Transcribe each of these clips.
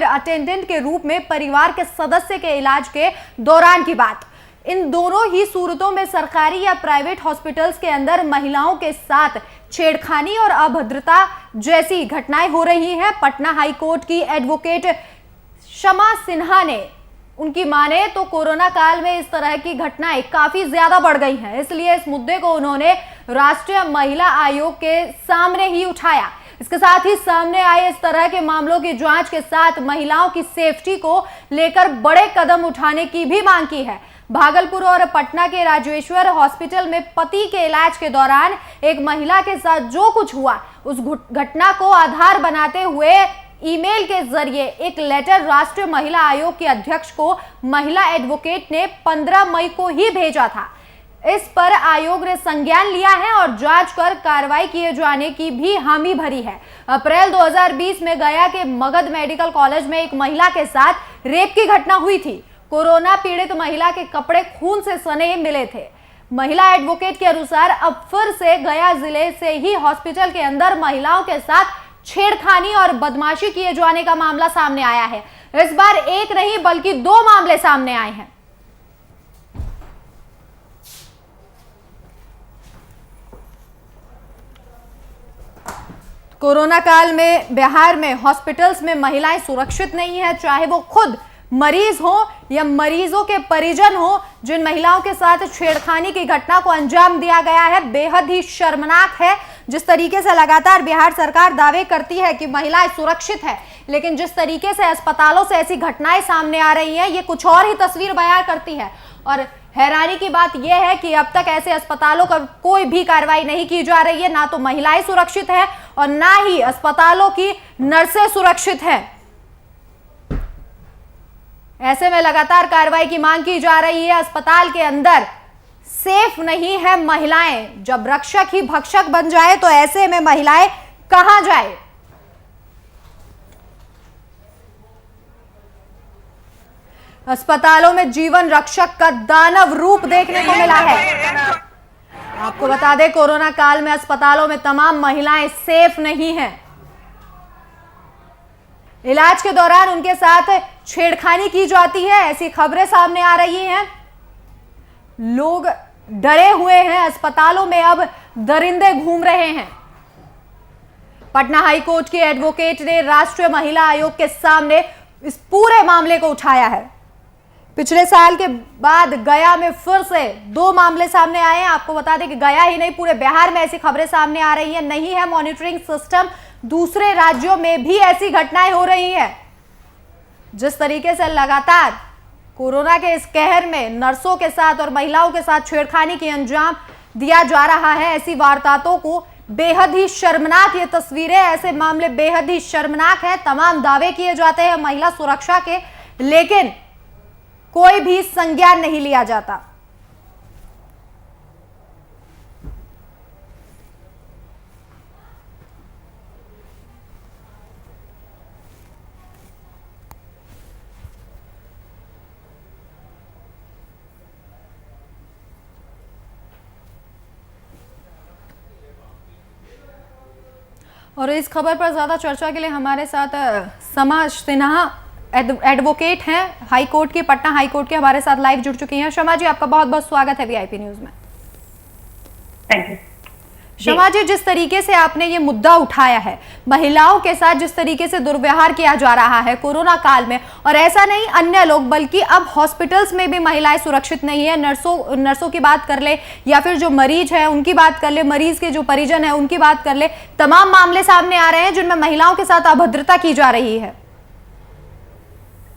फिर अटेंडेंट के रूप में परिवार के सदस्य के इलाज के दौरान की बात। इन दोनों ही सूरतों में सरकारी या प्राइवेट हॉस्पिटल्स के अंदर महिलाओं के साथ छेड़खानी और अभद्रता जैसी घटनाएं हो रही हैं। पटना हाई कोर्ट की एडवोकेट शमा सिन्हा ने, उनकी माने तो कोरोना काल में इस तरह की घटनाएं काफी ज्यादा बढ़ गई हैं, इसलिए इस मुद्दे को उन्होंने राष्ट्रीय महिला आयोग के सामने ही उठाया। इसके साथ ही सामने आए इस तरह के मामलों की जांच के साथ महिलाओं की सेफ्टी को लेकर बड़े कदम उठाने की भी मांग की है। भागलपुर और पटना के राजेश्वर हॉस्पिटल में पति के इलाज के दौरान एक महिला के साथ जो कुछ हुआ, उस घटना को आधार बनाते हुए ईमेल के जरिए एक लेटर राष्ट्रीय महिला आयोग के अध्यक्ष को महिला एडवोकेट ने 15 मई को ही भेजा था। इस पर आयोग ने संज्ञान लिया है और जांच कर कार्रवाई किए जाने की भी हामी भरी है। अप्रैल 2020 में गया के मगध मेडिकल कॉलेज में एक महिला के साथ रेप की घटना हुई थी। कोरोना पीड़ित महिला के कपड़े खून से सने मिले थे। महिला एडवोकेट के अनुसार अब फिर से गया जिले से ही हॉस्पिटल के अंदर महिलाओं के साथ छेड़खानी और बदमाशी किए जाने का मामला सामने आया है। इस बार एक नहीं बल्कि 2 मामले सामने आए हैं। कोरोना काल में बिहार में हॉस्पिटल्स में महिलाएं सुरक्षित नहीं है, चाहे वो खुद मरीज हो या मरीजों के परिजन हो। जिन महिलाओं के साथ छेड़खानी की घटना को अंजाम दिया गया है, बेहद ही शर्मनाक है। जिस तरीके से लगातार बिहार सरकार दावे करती है कि महिलाएं सुरक्षित है, लेकिन जिस तरीके से अस्पतालों से ऐसी घटनाएं सामने आ रही हैं, ये कुछ और ही तस्वीर बयां करती है। और हैरानी की बात यह है कि अब तक ऐसे अस्पतालों का कोई भी कार्रवाई नहीं की जा रही है। ना तो महिलाएं सुरक्षित है और ना ही अस्पतालों की नर्सें सुरक्षित है। ऐसे में लगातार कार्रवाई की मांग की जा रही है। अस्पताल के अंदर सेफ नहीं है महिलाएं। जब रक्षक ही भक्षक बन जाए तो ऐसे में महिलाएं कहां जाए। अस्पतालों में जीवन रक्षक का दानव रूप देखने को मिला है। आपको बता दें, कोरोना काल में अस्पतालों में तमाम महिलाएं सेफ नहीं हैं। इलाज के दौरान उनके साथ छेड़खानी की जाती है, ऐसी खबरें सामने आ रही हैं। लोग डरे हुए हैं। अस्पतालों में अब दरिंदे घूम रहे हैं। पटना हाईकोर्ट के एडवोकेट ने राष्ट्रीय महिला आयोग के सामने इस पूरे मामले को उठाया है। पिछले साल के बाद गया में फिर से 2 मामले सामने आए हैं। आपको बता दें कि गया ही नहीं, पूरे बिहार में ऐसी खबरें सामने आ रही हैं। नहीं है मॉनिटरिंग सिस्टम, दूसरे राज्यों में भी ऐसी घटनाएं हो रही हैं। जिस तरीके से लगातार कोरोना के इस कहर में नर्सों के साथ और महिलाओं के साथ छेड़खानी की अंजाम दिया जा रहा है, ऐसी वारदातों को बेहद ही शर्मनाक ये तस्वीरें, ऐसे मामले बेहद ही शर्मनाक हैं। तमाम दावे किए जाते हैं महिला सुरक्षा के, लेकिन कोई भी संज्ञान नहीं लिया जाता। और इस खबर पर ज्यादा चर्चा के लिए हमारे साथ शमा सिन्हा एडवोकेट हैं हाई कोर्ट की, पटना हाई कोर्ट के, हमारे साथ लाइव जुड़ चुकी हैं। शमा जी, आपका बहुत बहुत स्वागत है वीआईपी न्यूज में। Thank you. शमा जी, जिस तरीके से आपने ये मुद्दा उठाया है, महिलाओं के साथ जिस तरीके से दुर्व्यवहार किया जा रहा है कोरोना काल में, और ऐसा नहीं अन्य लोग बल्कि अब हॉस्पिटल्स में भी महिलाएं सुरक्षित नहीं है। नर्सों की बात कर ले या फिर जो मरीज है उनकी बात कर ले, मरीज के जो परिजन है उनकी बात कर ले, तमाम मामले सामने आ रहे हैं जिनमें महिलाओं के साथ अभद्रता की जा रही है।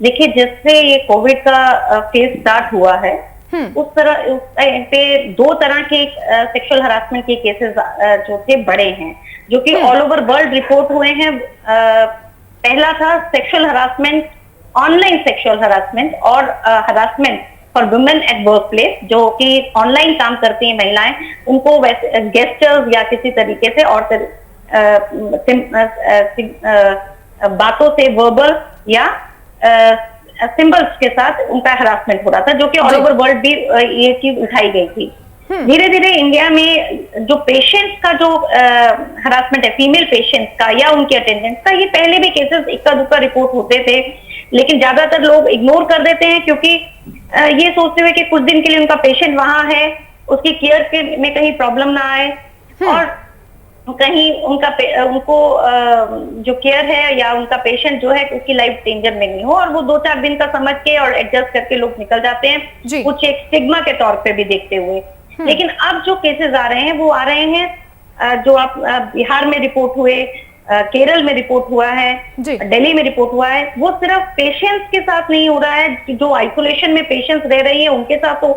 देखिए, जिससे ये कोविड का फेज स्टार्ट हुआ है, उस पे 2 तरह के सेक्सुअल हरासमेंट के केसेस जो थे बड़े हैं, जो कि ऑल ओवर वर्ल्ड रिपोर्ट हुए हैं। पहला था sexual harassment, online sexual harassment और harassment for women at workplace, जो कि ऑनलाइन काम करती हैं महिलाएं, उनको वैसे गेस्टर्स या किसी तरीके से और बातों से, वर्बल या सिंबल्स के साथ उनका हरासमेंट हो रहा था, जो कि ऑल ओवर वर्ल्ड भी ये चीज उठाई गई थी। धीरे धीरे इंडिया में जो पेशेंट्स का जो हरासमेंट है, फीमेल पेशेंट्स का या उनके अटेंडेंट्स का, ये पहले भी केसेस इक्का दुक्का रिपोर्ट होते थे, लेकिन ज्यादातर लोग इग्नोर कर देते हैं क्योंकि ये सोचते हुए कि कुछ दिन के लिए उनका पेशेंट वहां है, उसकी केयर में कहीं प्रॉब्लम ना आए और कहीं उनको जो केयर है या उनका पेशेंट जो है उसकी लाइफ डेंजर में नहीं हो, और वो 2-4 दिन का समझ के और एडजस्ट करके लोग निकल जाते हैं, कुछ एक स्टिग्मा के तौर पे भी देखते हुए। लेकिन अब जो केसेस आ रहे हैं वो आ रहे हैं जो आप बिहार में रिपोर्ट हुए, केरल में रिपोर्ट हुआ है, दिल्ली में रिपोर्ट हुआ है, वो सिर्फ पेशेंट्स के साथ नहीं हो रहा है, जो आइसोलेशन में पेशेंट्स रह रही है उनके साथ, तो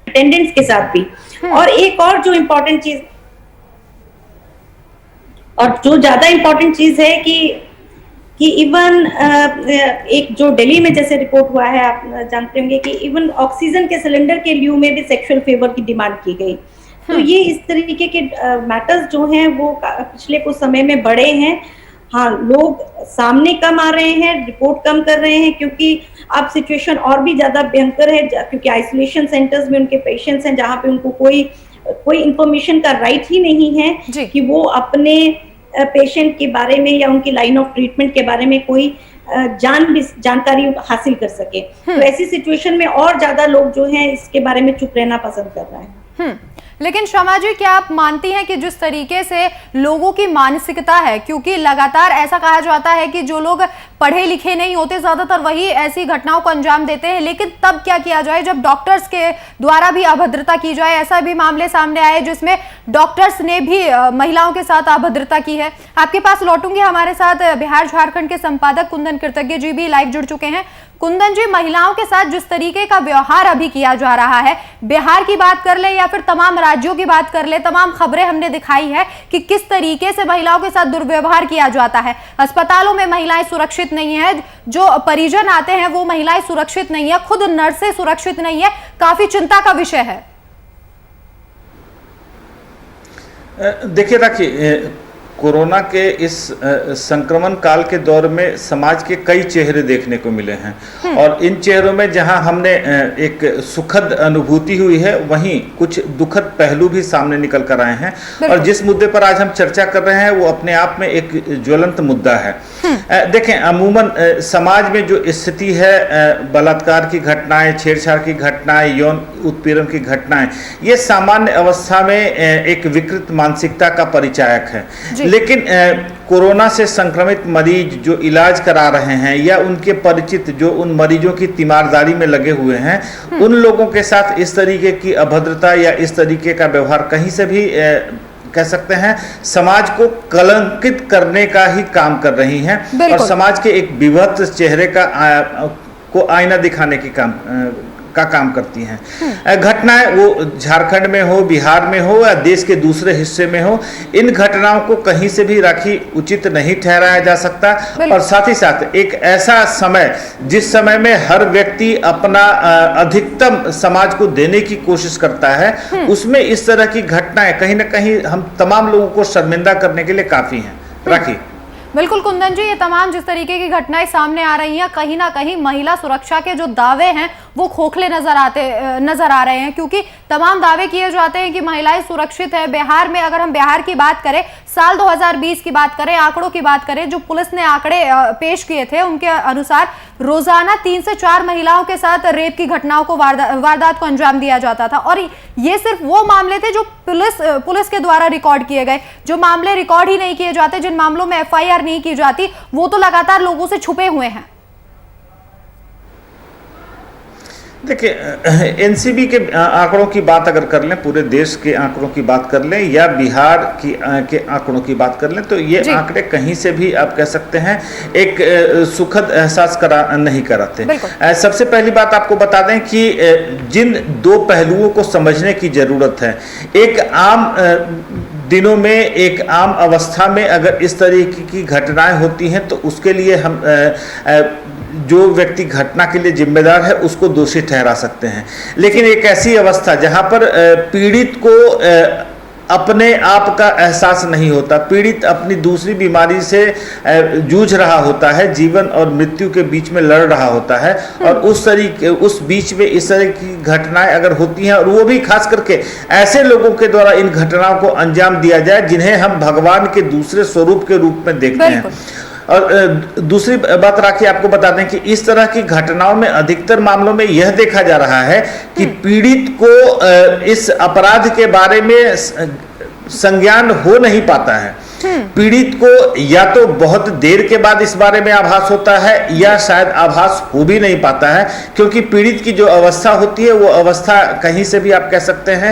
अटेंडेंट्स के साथ भी। और एक और जो इम्पोर्टेंट चीज, और जो ज्यादा इम्पोर्टेंट चीज है कि इवन एक जो दिल्ली में जैसे रिपोर्ट हुआ है, आप जानते होंगे कि इवन ऑक्सीजन के सिलेंडर के लिeu में भी सेक्सुअल फेवर की डिमांड की गई। तो ये इस तरीके के मैटर्स जो हैं वो पिछले कुछ समय में बढ़े हैं। हाँ, लोग सामने कम आ रहे हैं, रिपोर्ट कम कर रहे हैं, क्योंकि अब सिचुएशन और भी ज्यादा भयंकर है, क्योंकि आइसोलेशन सेंटर्स में उनके पेशेंट्स हैं जहाँ पे उनको कोई इंफॉर्मेशन का राइट ही नहीं है कि वो अपने पेशेंट के बारे में या उनकी लाइन ऑफ ट्रीटमेंट के बारे में कोई जानकारी हासिल कर सके। तो ऐसी सिचुएशन में और ज्यादा लोग जो हैं इसके बारे में चुप रहना पसंद कर रहे हैं। लेकिन शमा जी, क्या आप मानती हैं कि जिस तरीके से लोगों की मानसिकता है, क्योंकि लगातार ऐसा कहा जाता है कि जो लोग पढ़े लिखे नहीं होते ज्यादातर वही ऐसी घटनाओं को अंजाम देते हैं, लेकिन तब क्या किया जाए जब डॉक्टर्स के द्वारा भी अभद्रता की जाए? ऐसा भी मामले सामने आए जिसमें डॉक्टर्स ने भी महिलाओं के साथ अभद्रता की है। आपके पास लौटूंगी, हमारे साथ बिहार झारखंड के संपादक कुंदन कृतज्ञ जी भी लाइव जुड़ चुके हैं। कुंदन जी, महिलाओं के साथ जिस तरीके का व्यवहार अभी किया जा रहा है, बिहार की बात कर ले या फिर तमाम राज्यों की बात कर ले, तमाम खबरें हमने दिखाई है कि किस तरीके से महिलाओं के साथ दुर्व्यवहार किया जाता है। अस्पतालों में महिलाएं सुरक्षित नहीं है, जो परिजन आते हैं वो महिलाएं सुरक्षित नहीं है, खुद नर्सें सुरक्षित नहीं है, काफी चिंता का विषय है। देखिए कोरोना के इस संक्रमण काल के दौर में समाज के कई चेहरे देखने को मिले हैं, और इन चेहरों में जहां हमने एक सुखद अनुभूति हुई है, वहीं कुछ दुखद पहलू भी सामने निकल कर आए हैं। और जिस मुद्दे पर आज हम चर्चा कर रहे हैं वो अपने आप में एक ज्वलंत मुद्दा है। देखें, अमूमन समाज में जो स्थिति है, बलात्कार की घटनाएं, छेड़छाड़ की घटनाएं, यौन उत्पीड़न की घटनाएं, ये सामान्य अवस्था में एक विकृत मानसिकता का परिचायक है। लेकिन कोरोना से संक्रमित मरीज जो इलाज करा रहे हैं या उनके परिचित जो उन मरीजों की तीमारदारी में लगे हुए हैं, उन लोगों के साथ इस तरीके की अभद्रता या इस तरीके का व्यवहार कहीं से भी कह सकते हैं समाज को कलंकित करने का ही काम कर रही हैं, और समाज के एक विभक्त चेहरे को आईना दिखाने की काम करती हैं। घटनाएं वो झारखंड में हो, बिहार में हो या देश के दूसरे हिस्से में हो, इन घटनाओं को कहीं से भी राखी उचित नहीं ठहराया जा सकता। और साथ ही साथ एक ऐसा समय जिस समय में हर व्यक्ति अपना अधिकतम समाज को देने की कोशिश करता है, उसमें इस तरह की घटनाएं कहीं ना कहीं हम तमाम लोगों को शर्मिंदा करने के लिए काफी हैं। राखी। बिल्कुल कुंदन जी, ये तमाम जिस तरीके की घटनाएं सामने आ रही हैं, कहीं ना कहीं महिला सुरक्षा के जो दावे हैं वो खोखले नजर आ रहे हैं, क्योंकि तमाम दावे किए जाते हैं कि महिलाएं सुरक्षित है। बिहार में अगर हम बिहार की बात करें, साल 2020 की बात करें, आंकड़ों की बात करें, जो पुलिस ने आंकड़े पेश किए थे उनके अनुसार रोजाना 3 से 4 महिलाओं के साथ रेप की घटनाओं को वारदात को अंजाम दिया जाता था। और ये सिर्फ वो मामले थे जो पुलिस के द्वारा रिकॉर्ड किए गए। जो मामले रिकॉर्ड ही नहीं किए जाते, जिन मामलों में FIR नहीं की जाती, वो तो लगातार लोगों से छुपे हुए हैं। देखिए, एनसीबी के आंकड़ों की बात अगर कर लें, पूरे देश के आंकड़ों की बात कर लें या बिहार के आंकड़ों की बात कर लें, तो ये आंकड़े कहीं से भी आप कह सकते हैं एक सुखद एहसास नहीं कराते। सबसे पहली बात आपको बता दें कि जिन दो पहलुओं को समझने की जरूरत है, एक आम दिनों में, एक आम अवस्था में अगर इस तरीके की घटनाएं होती हैं तो उसके लिए हम जो व्यक्ति घटना के लिए जिम्मेदार है उसको दोषी ठहरा सकते हैं। लेकिन एक ऐसी अवस्था जहां पर पीड़ित को अपने आप का एहसास नहीं होता, पीड़ित अपनी दूसरी बीमारी से जूझ रहा होता है, जीवन और मृत्यु के बीच में लड़ रहा होता है। और उस बीच में इस तरह की घटनाएं अगर होती हैं, और वो भी खास करके ऐसे लोगों के द्वारा इन घटनाओं को अंजाम दिया जाए जिन्हें हम भगवान के दूसरे स्वरूप के रूप में देखते हैं। और दूसरी बात राखी आपको बता दें कि इस तरह की घटनाओं में अधिकतर मामलों में यह देखा जा रहा है कि पीड़ित को इस अपराध के बारे में संज्ञान हो नहीं पाता है। पीड़ित को या तो बहुत देर के बाद इस बारे में आभास होता है या शायद आभास हो भी नहीं पाता है, क्योंकि पीड़ित की जो अवस्था होती है वो अवस्था कहीं से भी आप कह सकते हैं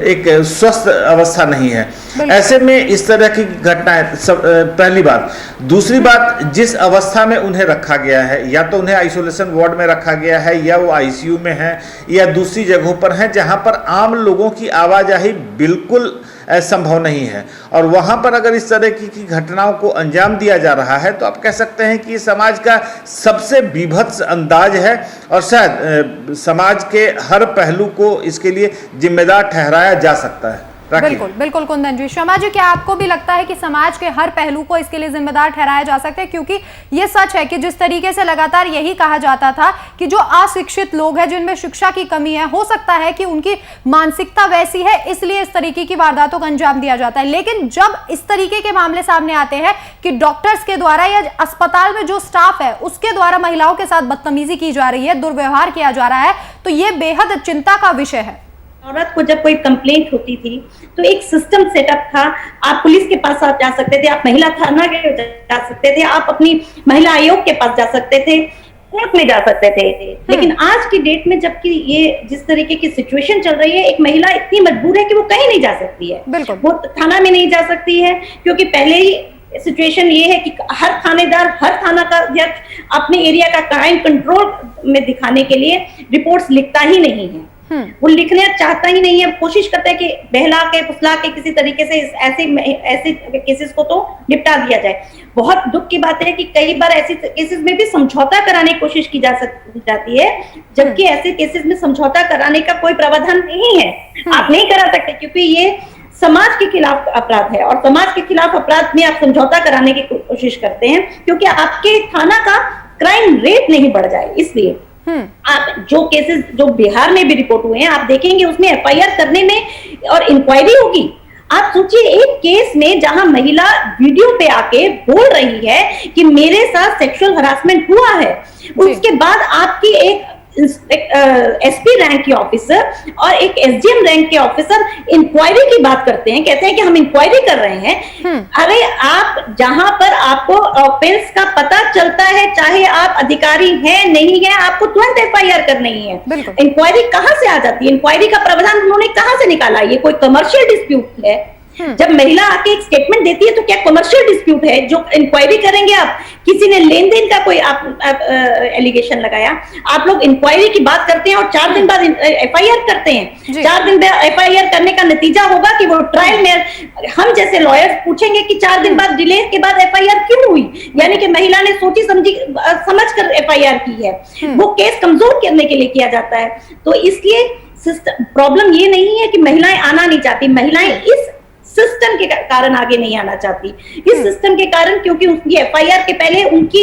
एक स्वस्थ अवस्था नहीं है। ऐसे में इस तरह की घटनाएं पहली बात। दूसरी बात, जिस अवस्था में उन्हें रखा गया है, या तो उन्हें आइसोलेशन वार्ड में रखा गया है या वो आईसीयू में है या दूसरी जगहों पर है जहां पर आम लोगों की आवाजाही बिल्कुल संभव नहीं है, और वहां पर अगर इस तरह की घटनाओं को अंजाम दिया जा रहा है तो आप कह सकते हैं कि समाज का सबसे बीभत्स अंदाज है, और शायद समाज के हर पहलू को इसके लिए जिम्मेदार ठहराया जा सकता है। बिल्कुल बिल्कुल कुंदन जी। शर्मा जी, क्या आपको भी लगता है कि समाज के हर पहलू को इसके लिए जिम्मेदार ठहराया जा सकता है? क्योंकि ये सच है कि जिस तरीके से लगातार यही कहा जाता था कि जो अशिक्षित लोग हैं, जिनमें शिक्षा की कमी है, हो सकता है कि उनकी मानसिकता वैसी है इसलिए इस तरीके की वारदातों को अंजाम दिया जाता है। लेकिन जब इस तरीके के मामले सामने आते हैं कि डॉक्टर्स के द्वारा या अस्पताल में जो स्टाफ है उसके द्वारा महिलाओं के साथ बदतमीजी की जा रही है, दुर्व्यवहार किया जा रहा है, तो ये बेहद चिंता का विषय है। औरत को जब कोई कंप्लेंट होती थी तो एक सिस्टम सेटअप था। आप पुलिस के पास आप जा सकते थे, आप महिला थाना के जा सकते थे, आप अपनी महिला आयोग के पास जा सकते थे, कोर्ट में जा सकते थे। लेकिन आज की डेट में जबकि ये जिस तरीके की सिचुएशन चल रही है, एक महिला इतनी मजबूर है कि वो कहीं नहीं जा सकती है, वो थाना में नहीं जा सकती है, क्योंकि पहले ही सिचुएशन ये है कि हर थानेदार, हर थाना का अध्यक्ष अपने एरिया का क्राइम कंट्रोल में दिखाने के लिए रिपोर्ट्स लिखता ही नहीं है। वो लिखने चाहता ही नहीं है, कोशिश करता है कि बहला के फुसला के किसी तरीके से ऐसे केसेस को तो निपटा दिया जाए। बहुत दुख की बात है कि कई बार ऐसे केसेस में भी समझौता कराने की कोशिश की जाती है, जबकि ऐसे केसेस में समझौता कराने का कोई प्रावधान नहीं है। आप नहीं करा सकते, क्योंकि ये समाज के खिलाफ अपराध है, और समाज के खिलाफ अपराध में आप समझौता कराने की कोशिश करते हैं क्योंकि आपके थाना का क्राइम रेट नहीं बढ़ जाए। इसलिए आप जो केसेस जो बिहार में भी रिपोर्ट हुए हैं, आप देखेंगे उसमें एफआईआर करने में और इंक्वायरी होगी। आप सोचिए, एक केस में जहां महिला वीडियो पे आके बोल रही है कि मेरे साथ सेक्सुअल हरासमेंट हुआ है, उसके बाद आपकी एक एसपी रैंक के ऑफिसर और एक एसडीएम रैंक के ऑफिसर इंक्वायरी की बात करते हैं, कहते हैं कि हम इंक्वायरी कर रहे हैं। अरे आप जहां पर आपको ऑफेंस का पता चलता है, चाहे आप अधिकारी हैं नहीं है, आपको तुरंत एफआईआर करनी है। इंक्वायरी कहां से आ जाती है? इंक्वायरी का प्रावधान उन्होंने कहां से निकाला? ये कोई कमर्शियल डिस्प्यूट है? जब महिला आके एक स्टेटमेंट देती है तो क्या कमर्शियल डिस्प्यूट है जो इंक्वायरी करेंगे आप? किसी ने लेन देन का कोई एलिगेशन लगाया, आप लोग इंक्वायरी की बात करते हैं और 4 दिन बाद एफआईआर करते हैं। 4 दिन बाद एफआईआर करने का नतीजा होगा कि वो ट्रायल में हम जैसे लॉयर्स पूछेंगे कि 4 दिन बाद डिले के बाद एफआईआर क्यों हुई, यानी कि महिला ने सोची समझ कर एफआईआर की है। वो केस कमजोर करने के लिए किया जाता है। तो इसलिए प्रॉब्लम ये नहीं है कि महिलाएं आना नहीं चाहती, महिलाएं इस सिस्टम के कारण आगे नहीं आना चाहती। इस सिस्टम के कारण, क्योंकि उनकी एफआईआर के पहले उनकी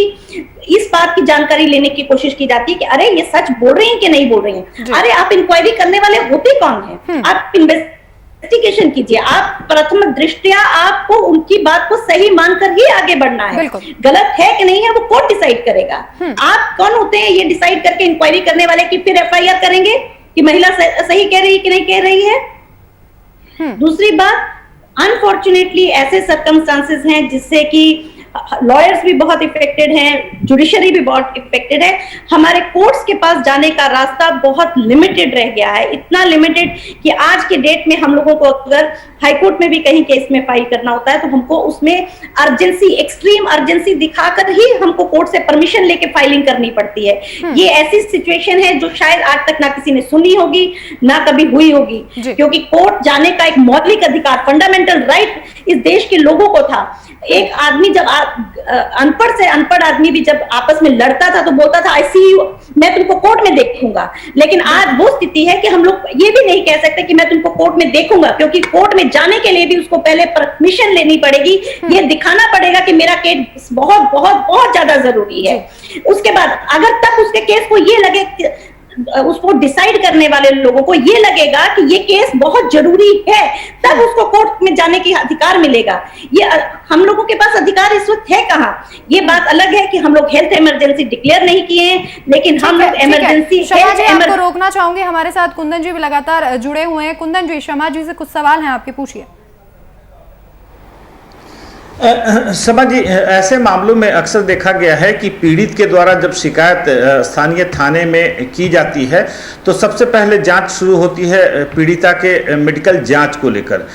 इस बात की जानकारी लेने की कोशिश की जाती है कि अरे ये सच बोल रही हैं कि नहीं बोल रही हैं। अरे आप इंक्वायरी करने वाले होते कौन हैं? आप इन्वेस्टिगेशन कीजिए। आप प्रथम दृष्टया आपको उनकी बात को सही मानकर ही आगे बढ़ना है। गलत है कि नहीं है वो कोर्ट डिसाइड करेगा। आप कौन होते हैं ये डिसाइड करके इंक्वायरी करने वाले कि फिर एफआईआर करेंगे कि महिला सही कह रही है कि नहीं कह रही है? दूसरी बात, अनफॉर्चुनेटली ऐसे सर्कमस्टांसेस हैं जिससे कि लॉयर्स भी बहुत इफेक्टेड हैं, जुडिशरी भी बहुत इफेक्टेड है। हमारे कोर्ट्स के पास जाने का रास्ता बहुत लिमिटेड रह गया है, इतना लिमिटेड कि आज के डेट में हम लोगों को अगर हाईकोर्ट में भी कहीं केस में फाइल करना होता है तो हमको उसमें अर्जेंसी, एक्सट्रीम अर्जेंसी दिखाकर ही हमको कोर्ट से परमिशन लेके फाइलिंग करनी पड़ती है। ये ऐसी सिचुएशन है जो शायद आज तक ना किसी ने सुनी होगी ना कभी हुई होगी, क्योंकि कोर्ट जाने का एक मौलिक अधिकार, फंडामेंटल राइट इस देश के लोगों को था। एक आदमी जब अनपढ़ से अनपढ़ आदमी भी जब आपस में लड़ता था तो बोलता था आई सी यू मैं तुमको कोर्ट में देखूंगा। लेकिन आज वो स्थिति है कि हम लोग ये भी नहीं कह सकते कि मैं तुमको कोर्ट में देखूंगा, क्योंकि कोर्ट में जाने के लिए भी उसको पहले परमिशन लेनी पड़ेगी, ये दिखाना पड़ेगा कि मेरा केस बहुत बहुत बहुत ज्यादा जरूरी है। उसके बाद अगर तब उसके केस को ये लगे, उसको डिसाइड करने वाले लोगों को ये लगेगा कि ये केस बहुत जरूरी है, तब उसको कोर्ट में जाने की अधिकार मिलेगा। ये हम लोगों के पास अधिकार इस वक्त है कहाँ? ये बात अलग है कि हम लोग हेल्थ इमरजेंसी डिक्लेयर नहीं किए हैं, लेकिन हम लोग इमरजेंसी आपको रोकना चाहूंगी। हमारे साथ कुंदन जी भी लगातार जुड़े हुए हैं। कुंदन जी, शमा जी से कुछ सवाल हैं आपके, पूछिए। शमा जी, ऐसे मामलों में अक्सर देखा गया है कि पीड़ित के द्वारा जब शिकायत स्थानीय थाने में की जाती है तो सबसे पहले जांच शुरू होती है पीड़िता के मेडिकल जांच को लेकर।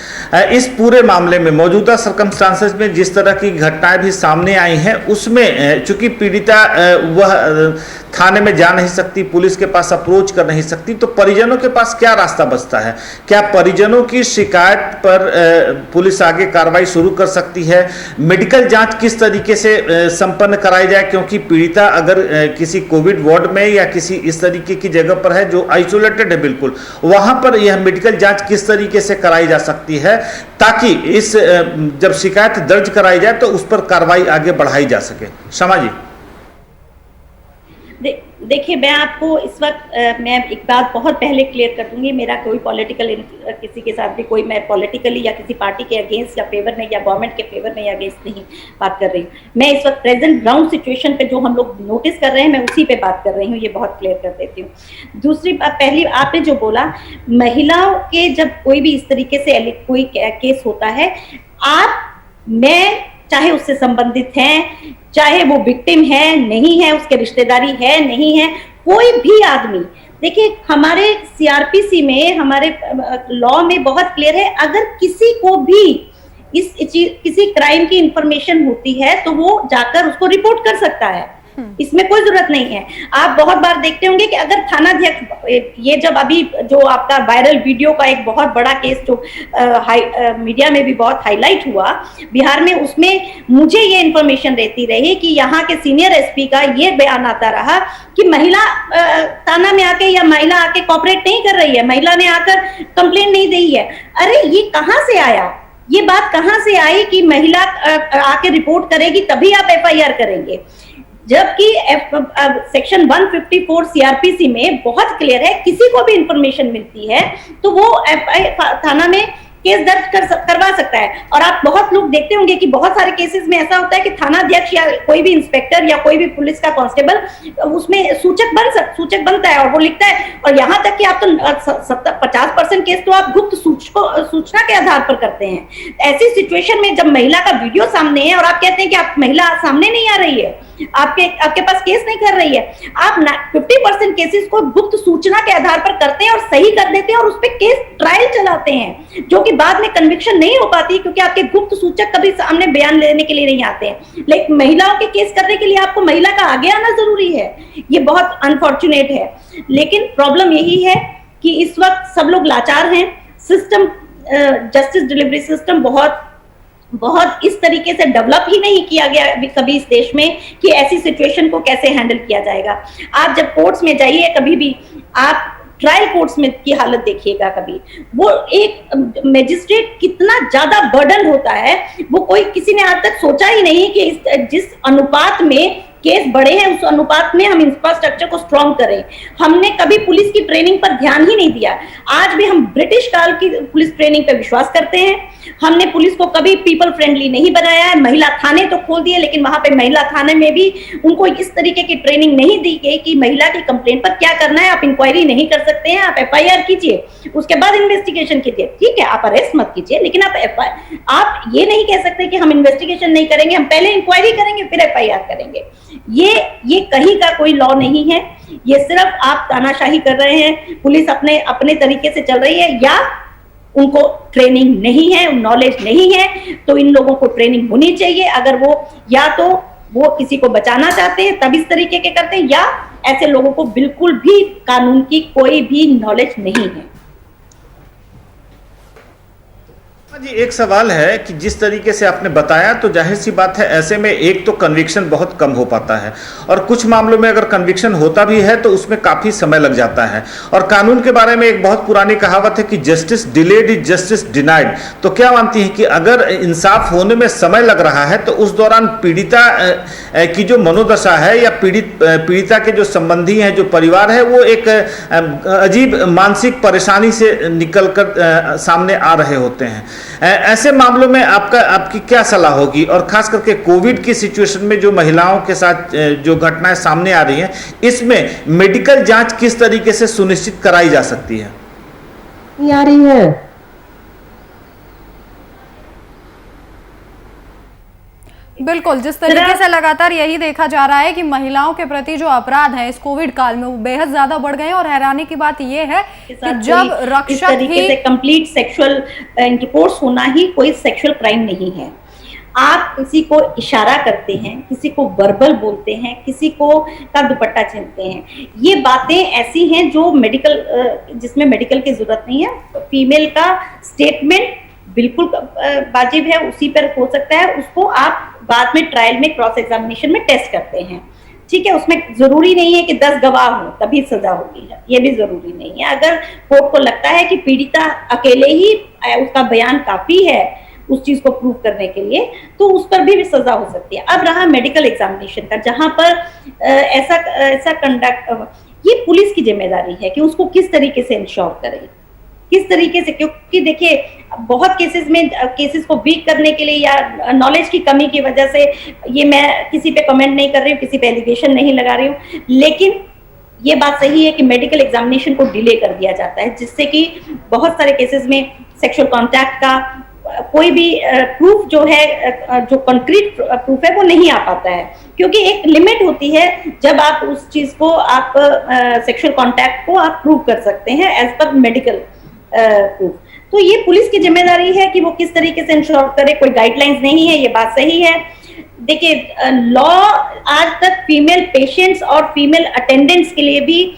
इस पूरे मामले में मौजूदा सर्कमस्टांसेस में जिस तरह की घटनाएं भी सामने आई हैं, उसमें चूंकि पीड़िता वह थाने में जा नहीं सकती, पुलिस के पास अप्रोच कर नहीं सकती, तो परिजनों के पास क्या रास्ता बचता है? क्या परिजनों की शिकायत पर पुलिस आगे कार्रवाई शुरू कर सकती है? मेडिकल जांच किस तरीके से संपन्न कराई जाए, क्योंकि पीड़िता अगर किसी कोविड वार्ड में या किसी इस तरीके की जगह पर है जो आइसोलेटेड है बिल्कुल, वहां पर यह मेडिकल जांच किस तरीके से कराई जा सकती है ताकि इस जब शिकायत दर्ज कराई जाए तो उस पर कार्रवाई आगे बढ़ाई जा सके? शमा जी। देखिए, मैं आपको इस वक्त मैं एक बात बहुत पहले क्लियर कर दूंगी, मेरा कोई पॉलिटिकल किसी के साथ भी कोई मैं पॉलिटिकली या किसी पार्टी के अगेंस्ट या फेवर में या गवर्नमेंट के फेवर में या अगेंस्ट नहीं बात कर रही हूँ। मैं इस वक्त प्रेजेंट ग्राउंड सिचुएशन पे जो हम लोग नोटिस कर रहे हैं, मैं उसी पे बात कर रही हूँ, ये बहुत क्लियर कर देती हूँ। दूसरी बात, पहली आपने जो बोला, महिलाओं के जब कोई भी इस तरीके से कोई केस होता है, मैं चाहे उससे संबंधित हैं, चाहे वो विक्टिम है नहीं है, उसके रिश्तेदारी है नहीं है, कोई भी आदमी, देखिए हमारे सीआरपीसी में, हमारे लॉ में बहुत क्लियर है, अगर किसी को भी किसी क्राइम की इंफॉर्मेशन होती है तो वो जाकर उसको रिपोर्ट कर सकता है, इसमें कोई जरूरत नहीं है। आप बहुत बार देखते होंगे कि अगर थानाध्यक्ष, ये जब अभी जो आपका वायरल वीडियो का एक बहुत बड़ा केस जो मीडिया में भी बहुत हाईलाइट हुआ बिहार में, उसमें मुझे ये इंफॉर्मेशन रहती रही कि यहाँ के सीनियर एसपी का ये बयान आता रहा कि महिला थाना में आके या महिला आके कॉपरेट नहीं कर रही है, महिला ने आकर कंप्लेंट नहीं दी है। अरे ये कहाँ से आया? ये बात कहाँ से आई कि महिला आके रिपोर्ट करेगी तभी आप एफआईआर करेंगे? जबकि सेक्शन 154 सीआरपीसी में बहुत क्लियर है, किसी को भी इंफॉर्मेशन मिलती है तो वो थाना में केस दर्ज करवा सकता है। और आप बहुत लोग देखते होंगे कि बहुत सारे केसेस में ऐसा होता है कि थानाध्यक्ष या कोई भी इंस्पेक्टर या कोई भी पुलिस का कांस्टेबल उसमें सूचक बनता है और वो लिखता है, और यहाँ तक कि आप तो 50% केस तो आप गुप्त सूचना के आधार पर करते हैं। ऐसी सिचुएशन में जब महिला का वीडियो सामने है और आप कहते हैं कि आप महिला सामने नहीं आ रही है, आपके पास केस नहीं कर रही है, आप 50% केसेस को गुप्त सूचना के आधार पर करते हैं और सही कर देते हैं और उस पर केस ट्रायल चलाते हैं, जो कि बाद में कन्विक्शन नहीं हो पाती क्योंकि आपके गुप्त सूचक कभी सामने बयान लेने के लिए नहीं आते हैं। लेकिन महिलाओं के केस करने के लिए आपको महिला का आगे आना जरूरी है, ये बहुत अनफॉर्चुनेट है। लेकिन प्रॉब्लम यही है कि इस वक्त सब लोग लाचार हैं, सिस्टम जस्टिस डिलीवरी सिस्टम बहुत इस तरीके से डेवलप ही नहीं किया गया कभी इस देश में कि ऐसी सिचुएशन को कैसे हैंडल किया जाएगा। आप जब कोर्ट्स में जाइए, कभी भी आप ट्रायल कोर्ट्स में की हालत देखिएगा, कभी वो एक मजिस्ट्रेट कितना ज्यादा बर्डन होता है, वो कोई किसी ने आज तक सोचा ही नहीं कि जिस अनुपात में केस बड़े हैं उस अनुपात में हम इंफ्रास्ट्रक्चर को स्ट्रॉन्ग करें। हमने कभी पुलिस की ट्रेनिंग पर ध्यान ही नहीं दिया। आज भी हम ब्रिटिश काल की पुलिस ट्रेनिंग पर विश्वास करते हैं। हमने पुलिस को कभी पीपल फ्रेंडली नहीं बनाया है। महिला थाने तो खोल दिए, लेकिन वहां पे महिला थाने में भी उनको इस तरीके की ट्रेनिंग नहीं दी गई कि महिला की कंप्लेंट पर क्या करना है। आप इंक्वायरी नहीं कर सकते हैं, आप एफआईआर कीजिए, उसके बाद इन्वेस्टिगेशन कीजिए। ठीक है, आप अरेस्ट मत कीजिए, लेकिन आप ये नहीं कह सकते कि हम इन्वेस्टिगेशन नहीं करेंगे, हम पहले इंक्वायरी करेंगे फिर एफआईआर करेंगे। ये कहीं का कोई लॉ नहीं है। ये सिर्फ आप तानाशाही कर रहे हैं, पुलिस अपने तरीके से चल रही है, या उनको ट्रेनिंग नहीं है, नॉलेज नहीं है। तो इन लोगों को ट्रेनिंग होनी चाहिए। अगर वो या तो वो किसी को बचाना चाहते हैं तब इस तरीके के करते हैं, या ऐसे लोगों को बिल्कुल भी कानून की कोई भी नॉलेज नहीं है। जी एक सवाल है कि जिस तरीके से आपने बताया तो जाहिर सी बात है ऐसे में एक तो कन्विक्शन बहुत कम हो पाता है और कुछ मामलों में अगर कन्विक्शन होता भी है तो उसमें काफ़ी समय लग जाता है। और कानून के बारे में एक बहुत पुरानी कहावत है कि justice delayed is justice denied. तो क्या मानती हैं कि अगर इंसाफ होने में समय लग रहा है तो उस दौरान पीड़िता की जो मनोदशा है या पीड़िता के जो संबंधी हैं, जो परिवार है, वो एक अजीब मानसिक परेशानी से निकलकर सामने आ रहे होते हैं। ऐसे मामलों में आपकी क्या सलाह होगी? और खास करके कोविड की सिचुएशन में जो महिलाओं के साथ जो घटनाएं सामने आ रही हैं, इसमें मेडिकल जांच किस तरीके से सुनिश्चित कराई जा सकती है? नहीं आ रही है। बिल्कुल, जिस तरीके से लगातार यही देखा जा रहा है कि महिलाओं के प्रति जो अपराध हैं इस कोविड काल में वो बेहद ज्यादा बढ़ गए हैं। और हैरानी की बात ये है कि जब रक्षक तरीके से कंप्लीट सेक्सुअल इंटरकोर्स होना ही कोई सेक्सुअल क्राइम नहीं है। आप किसी को इशारा करते हैं, किसी को वर्बल बोलते हैं, किसी को का दुपट्टा छीनते हैं, ये बातें ऐसी हैं जो मेडिकल जिसमें मेडिकल की जरूरत नहीं है। फीमेल का स्टेटमेंट बिल्कुल वाजिब है, उसी पर हो सकता है। उसको आप बाद में ट्रायल में क्रॉस एग्जामिनेशन में टेस्ट करते हैं, ठीक है। उसमें जरूरी नहीं है कि 10 गवाह हो तभी सजा होगी, ये भी जरूरी नहीं है। अगर कोर्ट को लगता है कि पीड़िता अकेले ही उसका बयान काफी है उस चीज को प्रूव करने के लिए, तो उस पर भी सजा हो सकती है। अब रहा मेडिकल एग्जामिनेशन का, जहां पर ऐसा कंडक्ट, ये पुलिस की जिम्मेदारी है कि उसको किस तरीके से इंश्योर करे, किस तरीके से, क्योंकि देखिए बहुत केसेस को वीक करने के लिए या नॉलेज की कमी की वजह से, ये मैं किसी पे कमेंट नहीं कर रही हूँ, किसी पे एलिगेशन नहीं लगा रही हूँ, लेकिन ये बात सही है कि मेडिकल एग्जामिनेशन को डिले कर दिया जाता है, जिससे कि बहुत सारे केसेस में सेक्सुअल कॉन्टैक्ट का कोई भी प्रूफ जो है, जो कंक्रीट प्रूफ है, वो नहीं आ पाता है, क्योंकि एक लिमिट होती है जब आप उस चीज को, आप सेक्सुअल कॉन्टैक्ट को आप प्रूव कर सकते हैं एज पर मेडिकल प्रूफ। तो ये पुलिस की जिम्मेदारी है कि वो किस तरीके से इंश्योर करे। कोई गाइडलाइंस नहीं है, ये बात सही है। देखिए लॉ आज तक फीमेल पेशेंट्स और फीमेल अटेंडेंट्स के लिए भी,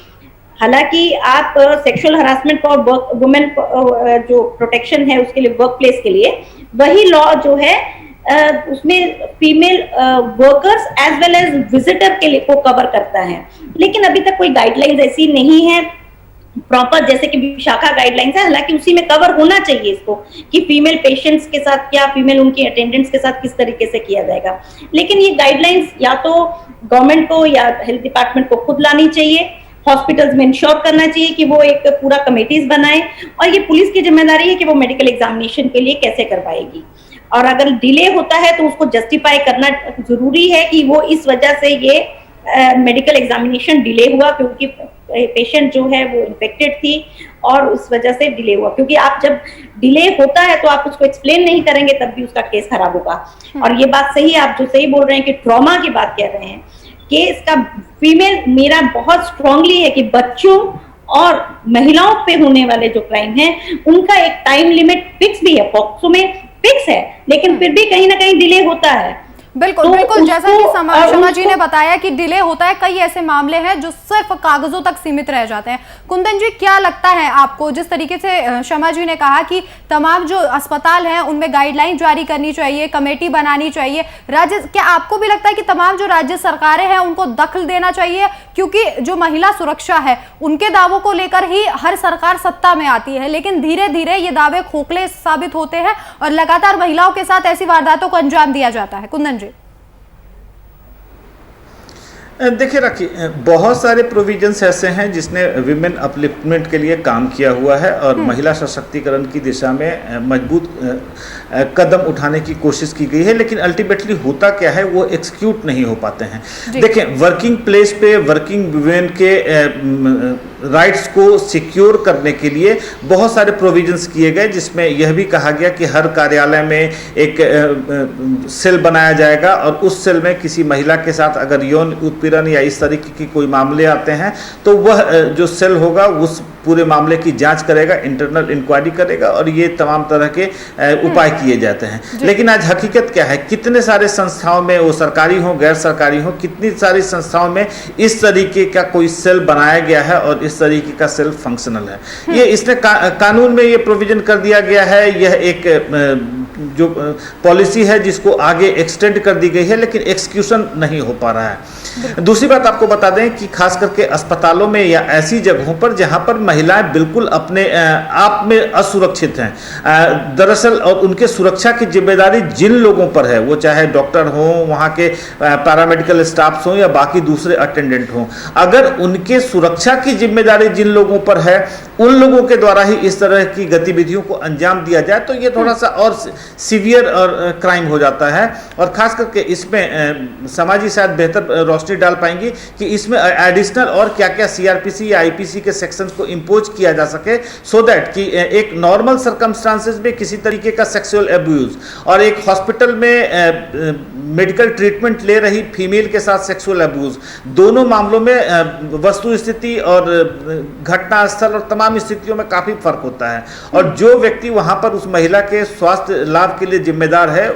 हालांकि आप सेक्सुअल हरासमेंट को और वुमेन जो प्रोटेक्शन है उसके लिए, वर्क प्लेस के लिए, वही लॉ जो है उसमें female workers as well as visitor के लिए को कवर करता है। लेकिन अभी तक कोई गाइडलाइंस ऐसी नहीं है प्रॉपर, जैसे कि विशाखा गाइडलाइंस है, हालांकि उसी में कवर होना चाहिए इसको कि फीमेल पेशेंट्स के साथ क्या, फीमेल उनकी अटेंडेंट्स के साथ किस तरीके से किया जाएगा। लेकिन ये गाइडलाइंस या तो गवर्नमेंट को या हेल्थ डिपार्टमेंट को खुद लानी चाहिए, हॉस्पिटल्स में इंश्योर करना चाहिए कि वो एक पूरा कमेटीज बनाए, और ये पुलिस की जिम्मेदारी है कि वो मेडिकल एग्जामिनेशन के लिए कैसे करवाएगी। और अगर डिले होता है तो उसको जस्टिफाई करना जरूरी है कि वो इस वजह से ये मेडिकल एग्जामिनेशन डिले हुआ, क्योंकि पेशेंट जो है वो इन्फेक्टेड थी और उस वजह से डिले हुआ। क्योंकि आप जब डिले होता है तो आप उसको एक्सप्लेन नहीं करेंगे, तब भी उसका केस खराब होगा। और ये बात सही है, आप जो सही बोल रहे हैं कि ट्रॉमा की बात कह रहे हैं, केस का फीमेल, मेरा बहुत स्ट्रांगली है कि बच्चों और महिलाओं पे होने वाले जो क्राइम है उनका एक टाइम लिमिट फिक्स भी है, पॉक्सो में फिक्स है, लेकिन फिर भी कहीं ना कहीं डिले होता है। बिल्कुल, तो बिल्कुल, जैसा कि शमा जी ने बताया कि डिले होता है, कई ऐसे मामले हैं जो सिर्फ कागजों तक सीमित रह जाते हैं। कुंदन जी, क्या लगता है आपको, जिस तरीके से शमा जी ने कहा कि तमाम जो अस्पताल हैं उनमें गाइडलाइन जारी करनी चाहिए, कमेटी बनानी चाहिए, राज्य, क्या आपको भी लगता है कि तमाम जो राज्य सरकारें हैं उनको दखल देना चाहिए? क्योंकि जो महिला सुरक्षा है उनके दावों को लेकर ही हर सरकार सत्ता में आती है, लेकिन धीरे धीरे ये दावे खोखले साबित होते हैं और लगातार महिलाओं के साथ ऐसी वारदातों को अंजाम दिया जाता है। कुंदन जी, देखिए रखिए, बहुत सारे प्रोविजंस ऐसे हैं जिसने विमेन अपलिफ्टमेंट के लिए काम किया हुआ है और महिला सशक्तिकरण की दिशा में मजबूत कदम उठाने की कोशिश की गई है, लेकिन अल्टीमेटली होता क्या है, वो एक्सिक्यूट नहीं हो पाते हैं। देखिए, वर्किंग प्लेस पे वर्किंग वुमेन के राइट्स को सिक्योर करने के लिए बहुत सारे प्रोविजंस किए गए, जिसमें यह भी कहा गया कि हर कार्यालय में एक सेल बनाया जाएगा और उस सेल में किसी महिला के साथ अगर यौन उत्पीड़न या इस तरीके की कोई मामले आते हैं तो वह जो सेल होगा उस पूरे मामले की जांच करेगा, इंटरनल इंक्वायरी करेगा और ये तमाम तरह के उपाय किए जाते हैं। लेकिन आज हकीकत क्या है, कितने सारे संस्थाओं में, वो सरकारी हो गैर सरकारी हो, कितनी सारी संस्थाओं में इस तरीके का कोई सेल बनाया गया है और इस इस तरीके का सेल्फ फंक्शनल है। ये इसने कानून में ये प्रोविजन कर दिया गया है। यह एक जो पॉलिसी है जिसको आगे एक्सटेंड कर दी गई है, लेकिन एक्सक्यूशन नहीं हो पा रहा है। दूसरी बात आपको बता दें कि खास करके अस्पतालों में या ऐसी जगहों पर जहां पर महिलाएं बिल्कुल अपने आप में असुरक्षित हैं, दरअसल और उनके सुरक्षा की जिम्मेदारी जिन लोगों पर है, वो चाहे डॉक्टर हों, वहां के पैरामेडिकल स्टाफ्स हों या बाकी दूसरे अटेंडेंट हों, अगर उनके सुरक्षा की जिम्मेदारी जिन लोगों पर है, उन लोगों के द्वारा ही इस तरह की गतिविधियों को अंजाम दिया जाए तो ये थोड़ा सा और सीवियर और क्राइम हो जाता है। और खास करके इसमें समाजी शायद बेहतर रोशनी डाल पाएंगी कि इसमें एडिशनल और क्या क्या सीआरपीसी या आईपीसी के सेक्शंस को इंपोज किया जा सके, सो दैट कि एक नॉर्मल सर्कमस्टांसेस में किसी तरीके का सेक्सुअल अब्यूज और एक हॉस्पिटल में मेडिकल ट्रीटमेंट ले रही फीमेल के साथ सेक्सुअल अब्यूज, दोनों मामलों में वस्तु स्थिति और घटना स्थल और तमाम स्थितियों में काफी फर्क होता है। और जो व्यक्ति वहां पर उस महिला के स्वास्थ्य लाभ के लिए जिम्मेदार है,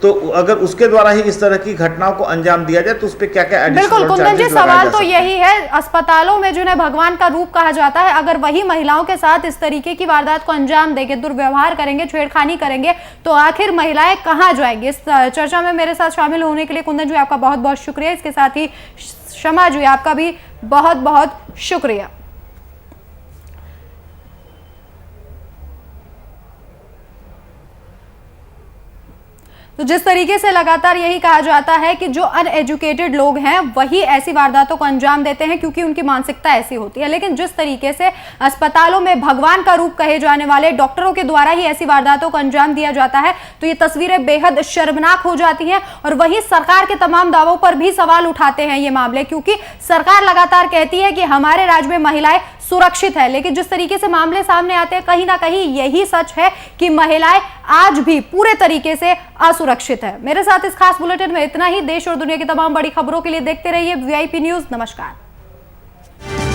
तो अगर उसके द्वारा ही इस तरह की घटनाओं को अंजाम दिया जाए तो उस पर क्या क्या बिल्कुल कुंदन जी, सवाल तो यही है, अस्पतालों में जिन्हें भगवान का रूप कहा जाता है, अगर वही महिलाओं के साथ इस तरीके की वारदात को अंजाम देंगे, दुर्व्यवहार करेंगे, छेड़खानी करेंगे, तो आखिर महिलाएं कहां जाएंगी? इस चर्चा में मेरे साथ शामिल होने के लिए कुंदन जी आपका बहुत बहुत शुक्रिया। इसके साथ ही शमा जी आपका भी बहुत बहुत शुक्रिया। तो जिस तरीके से लगातार यही कहा जाता है कि जो अनएजुकेटेड लोग हैं वही ऐसी वारदातों को अंजाम देते हैं क्योंकि उनकी मानसिकता ऐसी होती है, लेकिन जिस तरीके से अस्पतालों में भगवान का रूप कहे जाने वाले डॉक्टरों के द्वारा ही ऐसी वारदातों को अंजाम दिया जाता है, तो ये तस्वीरें बेहद शर्मनाक हो जाती हैं। और वहीं सरकार के तमाम दावों पर भी सवाल उठाते हैं ये मामले, क्योंकि सरकार लगातार कहती है कि हमारे राज्य में महिलाएं सुरक्षित है, लेकिन जिस तरीके से मामले सामने आते हैं कहीं ना कहीं यही सच है कि महिलाएं आज भी पूरे तरीके से असुरक्षित है। मेरे साथ इस खास बुलेटिन में इतना ही। देश और दुनिया की तमाम बड़ी खबरों के लिए देखते रहिए VIP न्यूज़। नमस्कार।